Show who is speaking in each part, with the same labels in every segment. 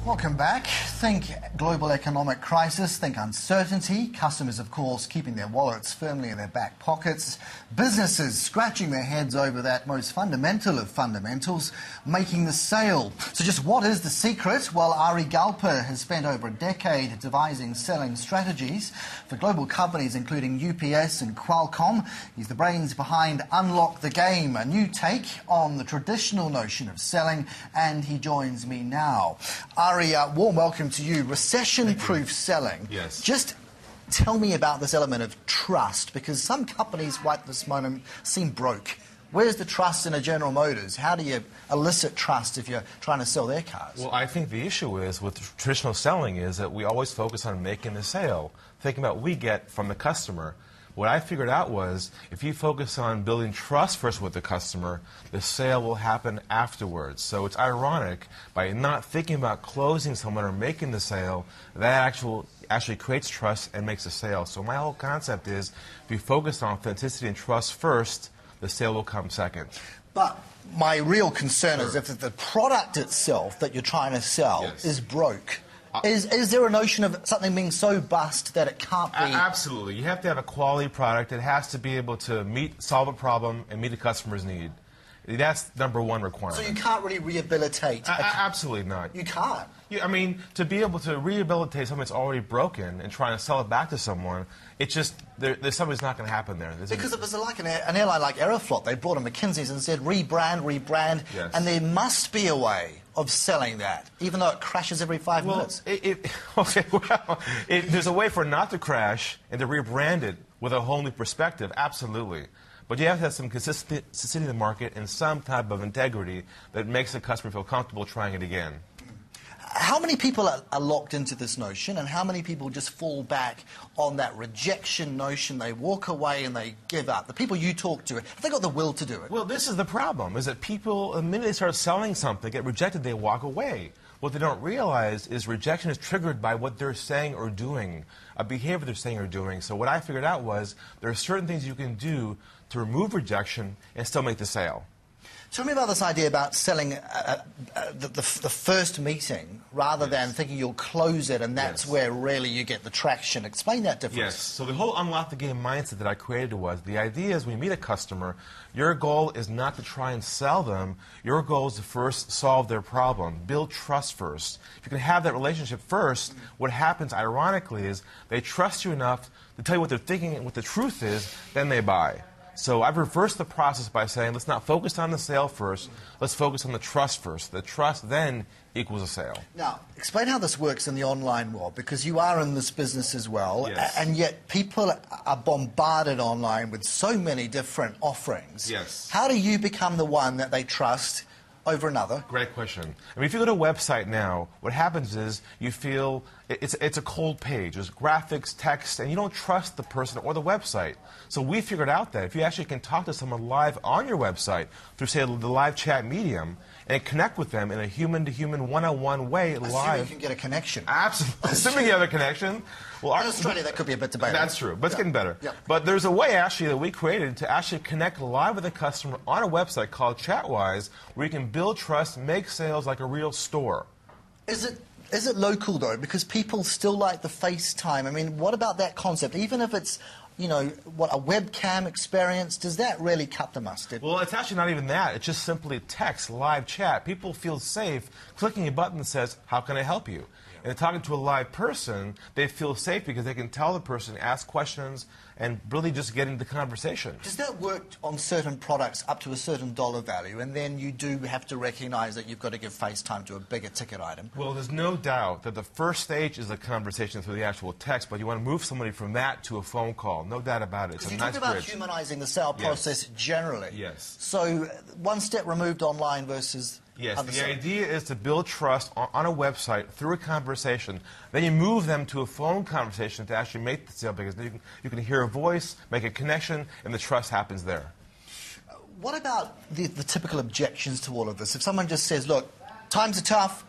Speaker 1: Welcome back. Think global economic crisis, think uncertainty. Customers, of course, keeping their wallets firmly in their back pockets. Businesses scratching their heads over that most fundamental of fundamentals, making the sale. So just what is the secret? Well, Ari Galper has spent over a decade devising selling strategies for global companies including UPS and Qualcomm. He's the brains behind Unlock the Game, a new take on the traditional notion of selling, and he joins me now. Ari, warm welcome to you. Recession-proof selling.
Speaker 2: Yes.
Speaker 1: Just tell me about this element of trust, because some companies right at this moment seem broke. Where's the trust in a General Motors? How do you elicit trust if you're trying to sell their cars?
Speaker 2: Well, I think the issue is with traditional selling is that we always focus on making the sale, thinking about what we get from the customer. What I figured out was if you focus on building trust first with the customer, the sale will happen afterwards. So it's ironic, by not thinking about closing someone or making the sale, that actually creates trust and makes a sale. So my whole concept is if you focus on authenticity and trust first, the sale will come second.
Speaker 1: But my real concern is if the product itself that you're trying to sell is broke. Is there a notion of something being so bust that it can't be?
Speaker 2: Absolutely. You have to have a quality product. It has to be able to solve a problem and meet a customer's need. That's number one requirement.
Speaker 1: So you can't really rehabilitate?
Speaker 2: Absolutely not.
Speaker 1: You can't?
Speaker 2: I mean, to be able to rehabilitate something that's already broken and trying to sell it back to someone, it's just, there's something's not going to happen there.
Speaker 1: Because it was like an airline like Aeroflot. They brought in McKinsey's and said, rebrand, and there must be a way of selling that, even though it crashes every 5 minutes.
Speaker 2: There's a way for it not to crash and to rebrand it with a whole new perspective, absolutely. But you have to have some consistency in the market and some type of integrity that makes the customer feel comfortable trying it again.
Speaker 1: How many people are locked into this notion, and how many people just fall back on that rejection notion? They walk away and they give up. The people you talk to, have they got the will to do it?
Speaker 2: Well, this is the problem, is that people, the minute they start selling something, get rejected, they walk away. What they don't realize is rejection is triggered by what they're saying or doing, a behavior they're saying or doing. So what I figured out was there are certain things you can do to remove rejection and still make the sale.
Speaker 1: Tell me about this idea about selling the first meeting rather than thinking you'll close it and that's where really you get the traction. Explain that difference.
Speaker 2: Yes. So the whole Unlock the Game mindset that I created was the idea is when you meet a customer, your goal is not to try and sell them. Your goal is to first solve their problem, build trust first. If you can have that relationship first, what happens ironically is they trust you enough to tell you what they're thinking and what the truth is, then they buy. So I've reversed the process by saying let's not focus on the sale first, let's focus on the trust first. The trust then equals a sale.
Speaker 1: Now, explain how this works in the online world, because you are in this business as well, and yet people are bombarded online with so many different offerings.
Speaker 2: Yes.
Speaker 1: How do you become the one that they trust over another?
Speaker 2: Great question. I mean, if you go to a website now, what happens is you feel it's a cold page. There's graphics, text, and you don't trust the person or the website. So we figured out that if you actually can talk to someone live on your website through, say, the live chat medium and connect with them in a human-to-human, one-on-one way live.
Speaker 1: Assuming you can get a connection.
Speaker 2: Absolutely. Assuming you have a connection. Well,
Speaker 1: in Australia, that could be a bit debatable.
Speaker 2: That's true, but it's getting better. But there's a way, actually, that we created to actually connect live with a customer on a website called Chatwise, where you can build trust, make sales like a real store.
Speaker 1: Is it local, though? Because people still like the FaceTime. I mean, what about that concept? Even if it's, you know, a webcam experience, does that really cut the mustard?
Speaker 2: Well, it's actually not even that. It's just simply text, live chat. People feel safe clicking a button that says, how can I help you? And talking to a live person, they feel safe because they can tell the person, ask questions, and really just get into the conversation.
Speaker 1: Does that work on certain products up to a certain dollar value, and then you do have to recognize that you've got to give FaceTime to a bigger ticket item?
Speaker 2: Well, there's no doubt that the first stage is a conversation through the actual text, but you want to move somebody from that to a phone call. No doubt about it. It's a nice bridge.
Speaker 1: You talk about humanizing the sale process generally.
Speaker 2: Yes.
Speaker 1: So one step removed online versus...
Speaker 2: Yes, the idea is to build trust on a website through a conversation. Then you move them to a phone conversation to actually make the sale, because you can hear a voice, make a connection, and the trust happens there.
Speaker 1: What about the typical objections to all of this? If someone just says, look, times are tough,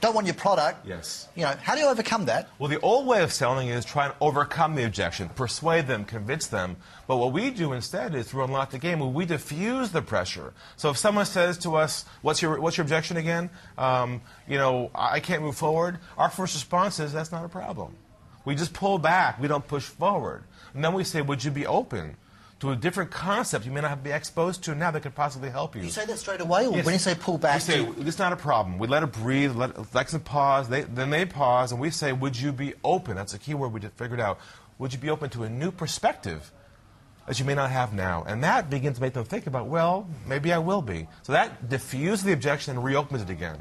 Speaker 1: don't want your product.
Speaker 2: Yes.
Speaker 1: You know, how do you overcome that?
Speaker 2: Well, the old way of selling is try and overcome the objection, persuade them, convince them. But what we do instead is through Unlock the Game, where we diffuse the pressure. So if someone says to us, what's your objection again? You know, I can't move forward. Our first response is, that's not a problem. We just pull back. We don't push forward. And then we say, would you be open to a different concept you may not be exposed to now that could possibly help you?
Speaker 1: You say that straight away, or
Speaker 2: yes.
Speaker 1: when you say pull back?
Speaker 2: We say, it's not a problem. We let it breathe, let them pause, then they pause, and we say, would you be open? That's a key word we just figured out. Would you be open to a new perspective that you may not have now? And that begins to make them think about, well, maybe I will be. So that diffuses the objection and reopens it again.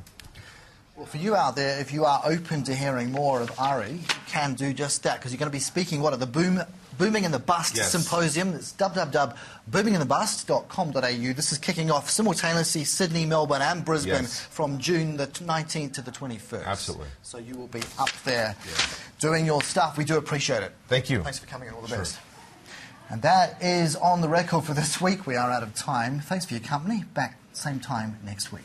Speaker 1: Well, for you out there, if you are open to hearing more of Ari, you can do just that, because you're going to be speaking, at the Booming in the Bust Symposium. It's www.boominginthebust.com.au. This is kicking off simultaneously Sydney, Melbourne and Brisbane from June the 19th to the 21st.
Speaker 2: Absolutely.
Speaker 1: So you will be up there doing your stuff. We do appreciate it.
Speaker 2: Thank you.
Speaker 1: Thanks for coming in. All the best. And that is on the record for this week. We are out of time. Thanks for your company. Back same time next week.